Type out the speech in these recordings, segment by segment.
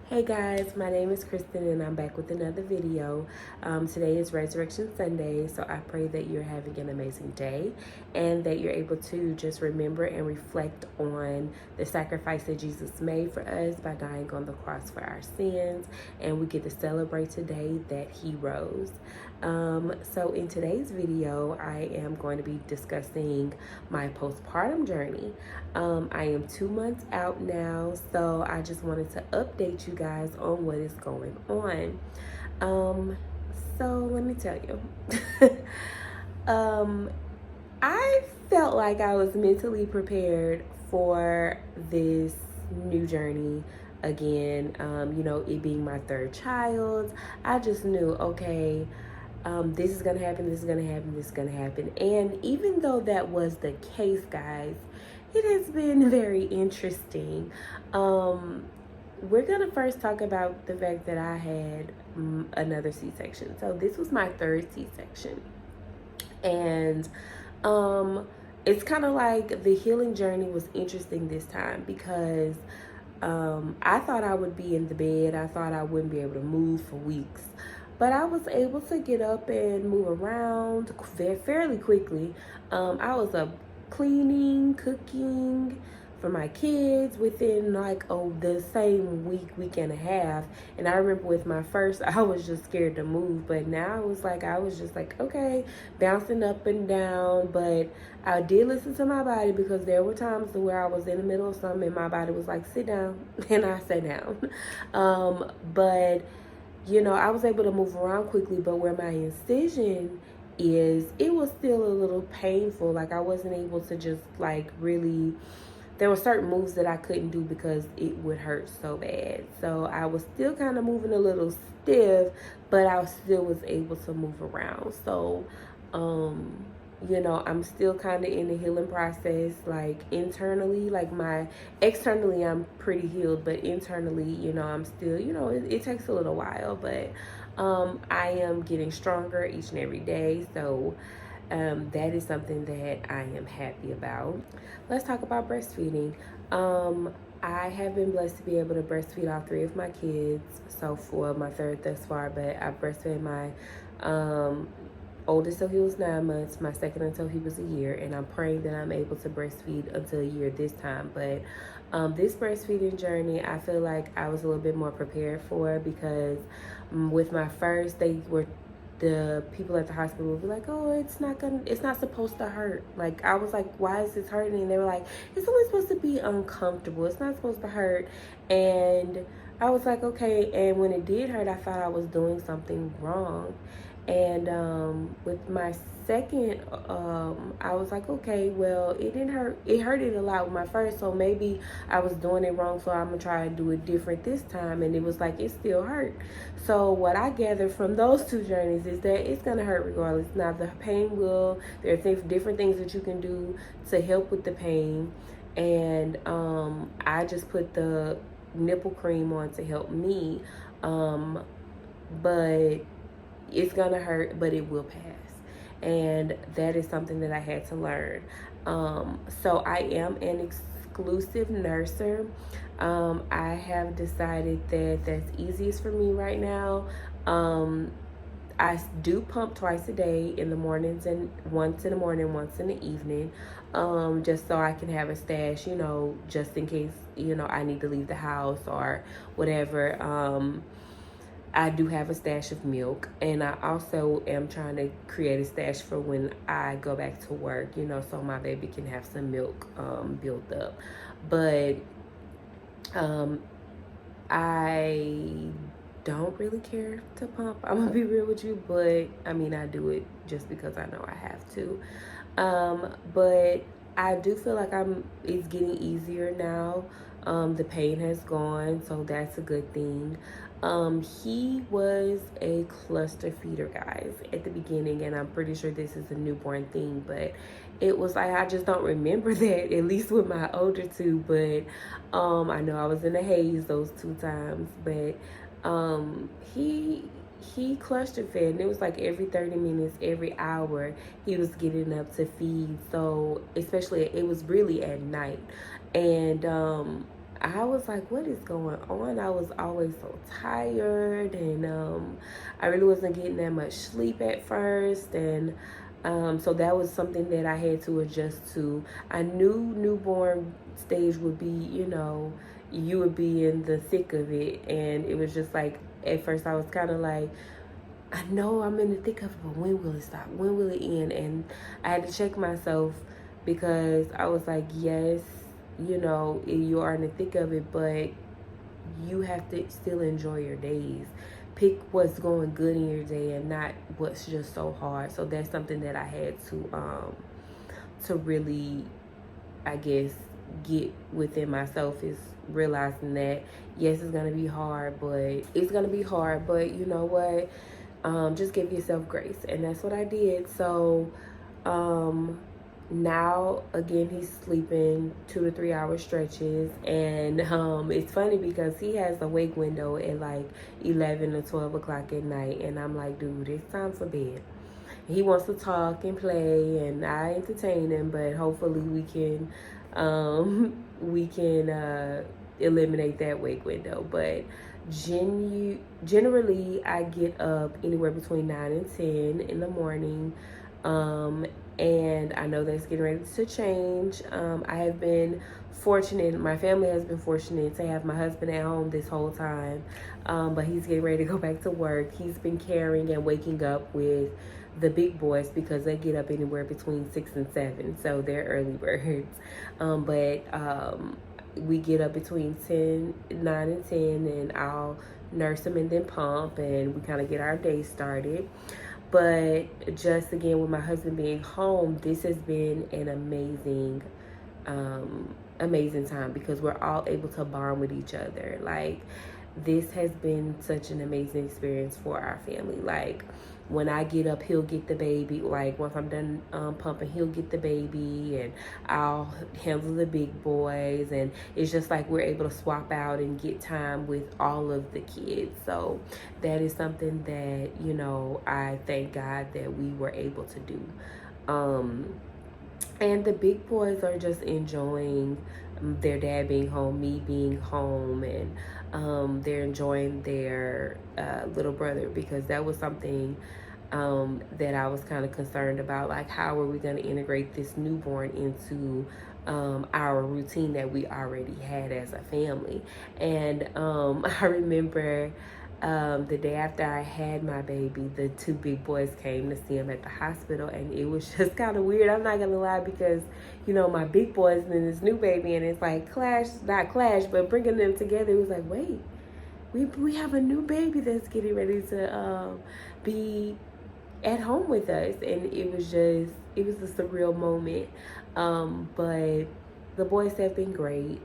Hey guys, my name is Kristin and I'm back with another video. Today is Resurrection Sunday, so I pray that you're having an amazing day and that you're able to just remember and reflect on the sacrifice that Jesus made for us by dying on the cross for our sins, and we get to celebrate today that he rose. So in today's video, I am going to be discussing my postpartum journey. I am 2 months out now, so I just wanted to update you guys on what is going on. So let me tell you. I felt like I was mentally prepared for this new journey again. It being my third child, I just knew, okay, this is gonna happen, this is gonna happen, this is gonna happen. And even though that was the case, guys, it has been very interesting. We're gonna first talk about the fact that I had another C-section. So this was my third C-section, and it's kind of like the healing journey was interesting this time because I thought I would be in the bed. I thought I wouldn't be able to move for weeks. But I was able to get up and move around fairly quickly. I was up cleaning, cooking for my kids within the same week and a half. And I remember with my first, I was just scared to move. But now I was just like, okay, bouncing up and down. But I did listen to my body because there were times where I was in the middle of something and my body was like, sit down. And I sat down. But I was able to move around quickly, but where my incision is, it was still a little painful. Like I wasn't able to just really, there were certain moves that I couldn't do because it would hurt so bad. So I was still kind of moving a little stiff, but I still was able to move around. So, I'm still kind of in the healing process, like internally, externally I'm pretty healed, but internally, I'm still, it takes a little while, but I am getting stronger each and every day. So that is something that I am happy about. Let's talk about breastfeeding. I have been blessed to be able to breastfeed all 3 of my kids. So for my third thus far, but I breastfed my oldest until he was 9 months, my second until he was a year, and I'm praying that I'm able to breastfeed until a year this time. But this breastfeeding journey, I feel like I was a little bit more prepared for, because with my first, the people at the hospital would be like, oh, it's not supposed to hurt. Like, I was like, why is this hurting? And they were like, it's only supposed to be uncomfortable, it's not supposed to hurt. And I was like, okay. And when it did hurt, I thought I was doing something wrong. And with my second, I was like, okay, well, it didn't hurt. It hurted a lot with my first, so maybe I was doing it wrong, so I'm gonna try to do it different this time. And it was like, it still hurt. So what I gathered from those 2 journeys is that it's gonna hurt regardless. Now the pain there are different things that you can do to help with the pain. And I just put the nipple cream on to help me, but it's gonna hurt, but it will pass. And that is something that I had to learn. So I am an exclusive nurser. I have decided that that's easiest for me right now. I do pump twice a day, in the mornings, and once in the morning, once in the evening, just so I can have a stash, just in case, I need to leave the house or whatever. I do have a stash of milk, and I also am trying to create a stash for when I go back to work, so my baby can have some milk built up. But I don't really care to pump, I'm gonna be real with you, but I mean, I do it just because I know I have to. But I do feel like it's getting easier now. The pain has gone, so that's a good thing. He was a cluster feeder, guys, at the beginning, and I'm pretty sure this is a newborn thing, but it was like, I just don't remember that, at least with my older 2. But I know I was in a haze those 2 times, but he cluster fed, and it was like every 30 minutes, every hour, he was getting up to feed. So especially, it was really at night. And I was like, what is going on? I was always so tired, and I really wasn't getting that much sleep at first, and so that was something that I had to adjust to. I knew newborn stage would be, you would be in the thick of it, and it was just like, at first I was kind of like, I know I'm in the thick of it, but when will it stop? When will it end? And I had to check myself, because I was like, yes, you are in the thick of it, but you have to still enjoy your days. Pick what's going good in your day and not what's just so hard. So that's something that I had to really, I guess, get within myself, is realizing that yes, it's gonna be hard, but you know what? Just give yourself grace, and that's what I did. So now again, he's sleeping 2 to 3 hour stretches, and it's funny because he has a wake window at like 11 or 12 o'clock at night, and I'm like, dude, it's time for bed. He wants to talk and play, and I entertain him, but hopefully we can eliminate that wake window. But generally I get up anywhere between 9 and 10 in the morning, and I know that's getting ready to change. I have been fortunate, my family has been fortunate to have my husband at home this whole time, but he's getting ready to go back to work. He's been caring and waking up with the big boys, because they get up anywhere between 6 and 7, so they're early birds. But we get up between 9 and 10, and I'll nurse him and then pump, and we kind of get our day started. But just again, with my husband being home, this has been an amazing time, because we're all able to bond with each other. Like, this has been such an amazing experience for our family. Like, when I get up, he'll get the baby. Like, once I'm done pumping, he'll get the baby, and I'll handle the big boys. And it's just like we're able to swap out and get time with all of the kids. So that is something that, I thank God that we were able to do. And the big boys are just enjoying their dad being home, me being home, and they're enjoying their little brother, because that was something that I was kind of concerned about. Like, how are we going to integrate this newborn into our routine that we already had as a family? And I remember the day after I had my baby, the 2 big boys came to see him at the hospital, and it was just kind of weird. I'm not gonna lie, because my big boys and then this new baby, and it's like not clash, but bringing them together, it was like, wait, we have a new baby that's getting ready to be at home with us, and it was a surreal moment. But the boys have been great.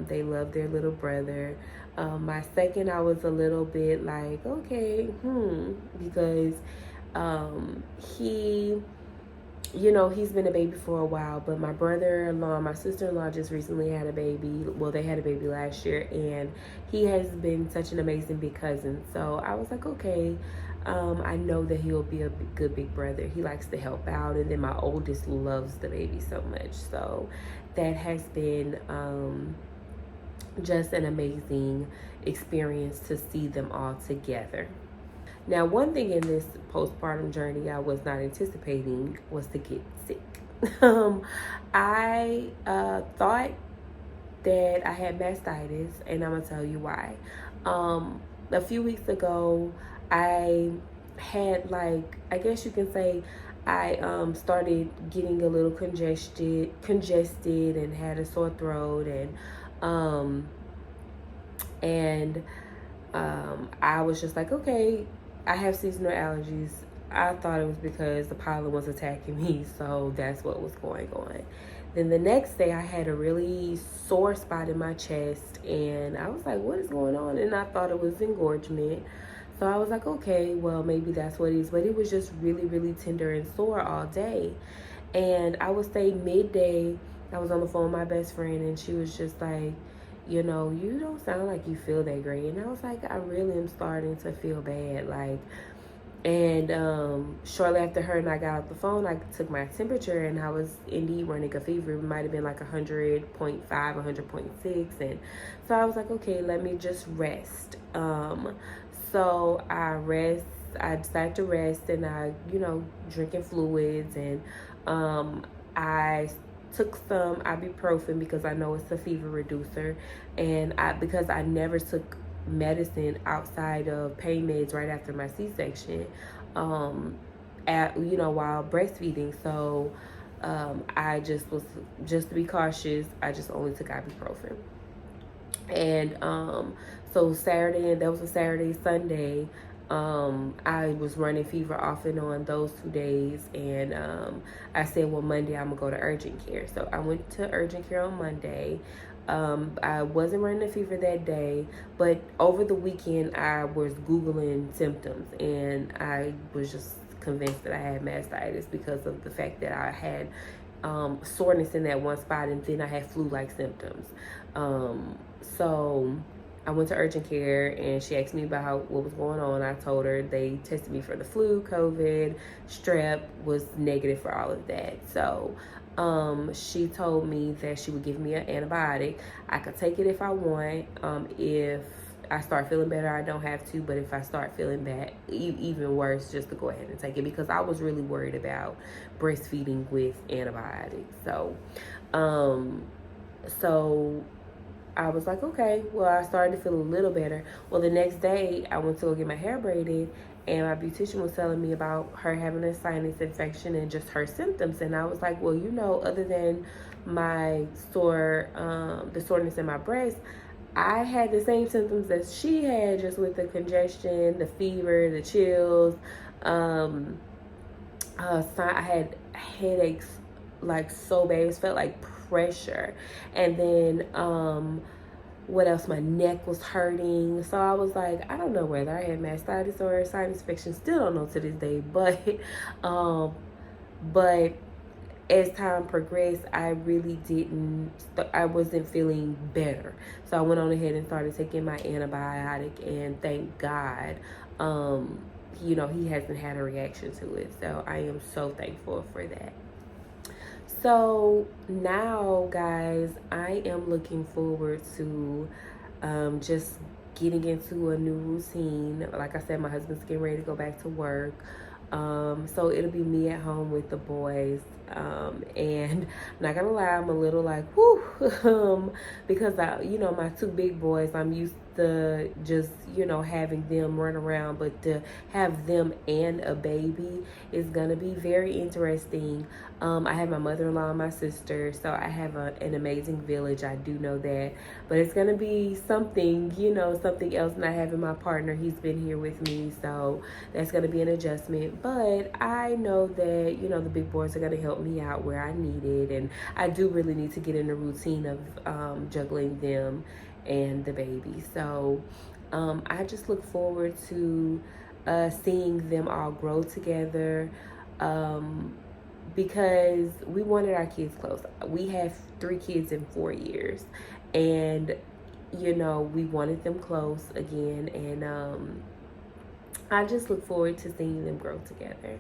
They love their little brother. My second, I was a little bit like, okay, because he's been a baby for a while, but my brother-in-law, my sister-in-law just recently had a baby. Well, they had a baby last year, and he has been such an amazing big cousin. So I was like, okay, I know that he'll be a good big brother. He likes to help out, and then my oldest loves the baby so much. So that has been just an amazing experience to see them all together. Now, one thing in this postpartum journey I was not anticipating was to get sick. I thought that I had mastitis, and I'm gonna tell you why. A few weeks ago, I had, like, I guess you can say, I started getting a little congested and had a sore throat, and I was just like, okay, I have seasonal allergies. I thought it was because the pollen was attacking me, so that's what was going on. Then the next day, I had a really sore spot in my chest, and I was like, what is going on? And I thought it was engorgement. So I was like, okay, well, maybe that's what it is. But it was just really, really tender and sore all day. And I would say midday, I was on the phone with my best friend, and she was just like, you don't sound like you feel that great. And I was like, I really am starting to feel bad. Like, And shortly after her and I got off the phone, I took my temperature, and I was indeed running a fever. It might have been like 100.5, 100.6. And so I was like, okay, let me just rest. So I decided to rest, and I, drinking fluids, and I took some ibuprofen because I know it's a fever reducer, and because I never took medicine outside of pain meds right after my C-section, while breastfeeding. So I just to be cautious, I just only took ibuprofen. And so Saturday, and that was a Saturday, Sunday, I was running fever off and on those 2 days, and I said, well, Monday I'm gonna go to urgent care. So I went to urgent care on Monday. I wasn't running a fever that day, but over the weekend I was Googling symptoms, and I was just convinced that I had mastitis because of the fact that I had soreness in that one spot, and then I had flu-like symptoms. So I went to urgent care, and she asked me about what was going on. I told her they tested me for the flu, COVID, strep, was negative for all of that. So she told me that she would give me an antibiotic. I could take it if I want. If I start feeling better, I don't have to. But if I start feeling bad, even worse, just to go ahead and take it, because I was really worried about breastfeeding with antibiotics. So, I was like, okay. Well, I started to feel a little better. Well, the next day, I went to go get my hair braided, and my beautician was telling me about her having a sinus infection and just her symptoms. And I was like, well, other than my the soreness in my breast, I had the same symptoms that she had, just with the congestion, the fever, the chills. I had headaches like so bad. It felt like pressure. And then what else? My neck was hurting. So I was like, I don't know whether I had mastitis or a sinus infection. Still don't know to this day. But as time progressed, I wasn't feeling better. So I went on ahead and started taking my antibiotic, and thank God, he hasn't had a reaction to it. So I am so thankful for that. So now, guys, I am looking forward to just getting into a new routine. Like I said, my husband's getting ready to go back to work. So it'll be me at home with the boys. And I'm not gonna lie, I'm a little like, whoo, because my two big boys, I'm used to just, having them run around, but to have them and a baby is gonna be very interesting. I have my mother-in-law and my sister, so I have an amazing village. I do know that, but it's gonna be something, something else not having my partner. He's been here with me, so that's gonna be an adjustment. But I know that, the big boys are gonna help me out where I need it, and I do really need to get in the routine of juggling them and the baby. So I just look forward to seeing them all grow together, because we wanted our kids close. We have 3 kids in 4 years, and we wanted them close again, and I just look forward to seeing them grow together.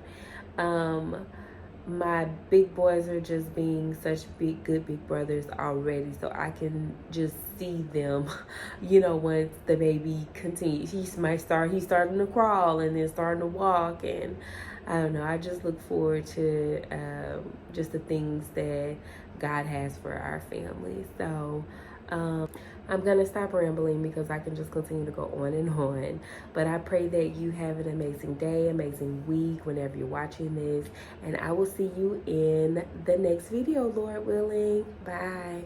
My big boys are just being such good big brothers already, so I can just see them, once the baby continues. He's starting to crawl, and then starting to walk, and I don't know, I just look forward to just the things that God has for our family. So I'm going to stop rambling because I can just continue to go on and on. But I pray that you have an amazing day, amazing week whenever you're watching this. And I will see you in the next video, Lord willing. Bye.